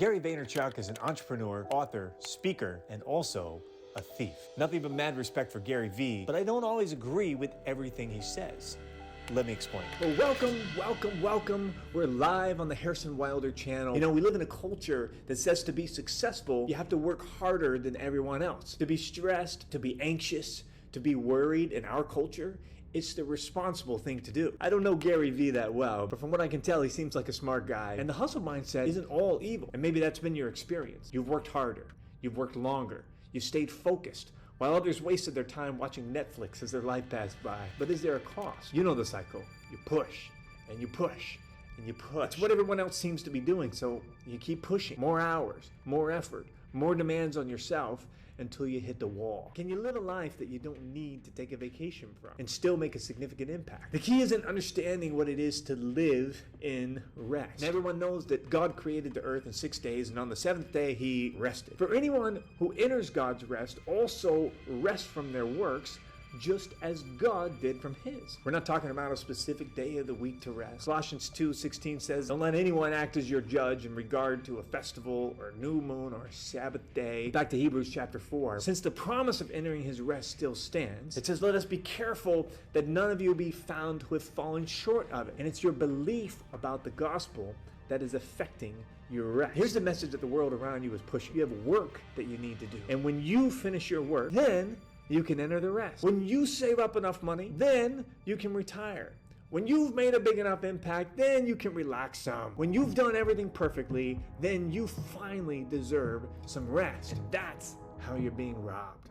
Gary Vaynerchuk is an entrepreneur, author, speaker, and also a thief. Nothing but mad respect for GaryVee, but I don't always agree with everything he says. Let me explain. Well, welcome. We're live on the Harrison Wilder channel. You know, we live in a culture that says to be successful, you have to work harder than everyone else. To be stressed, to be anxious, to be worried in our culture, it's the responsible thing to do. I don't know GaryVee that well, but from what I can tell, he seems like a smart guy. And the hustle mindset isn't all evil. And maybe that's been your experience. You've worked harder. You've worked longer. You've stayed focused, while others wasted their time watching Netflix as their life passed by. But is there a cost? You know the cycle. You push, and you push, and you push. It's what everyone else seems to be doing, so you keep pushing. More hours, more effort, more demands on yourself until you hit the wall. Can you live a life that you don't need to take a vacation from and still make a significant impact? The key isn't understanding what it is to live in rest. And everyone knows that God created the earth in 6 days, and on the seventh day he rested. For anyone who enters God's rest also rests from their works, just as God did from his. We're not talking about a specific day of the week to rest. Colossians 2:16 says, "Don't let anyone act as your judge in regard to a festival or a new moon or a Sabbath day." Back to Hebrews chapter 4. Since the promise of entering his rest still stands, it says, "Let us be careful that none of you be found to have fallen short of it." And it's your belief about the gospel that is affecting your rest. Here's the message that the world around you is pushing. You have work that you need to do. And when you finish your work, then you can enter the rest. When you save up enough money, then you can retire. When you've made a big enough impact, then you can relax some. When you've done everything perfectly, then you finally deserve some rest. And that's how you're being robbed.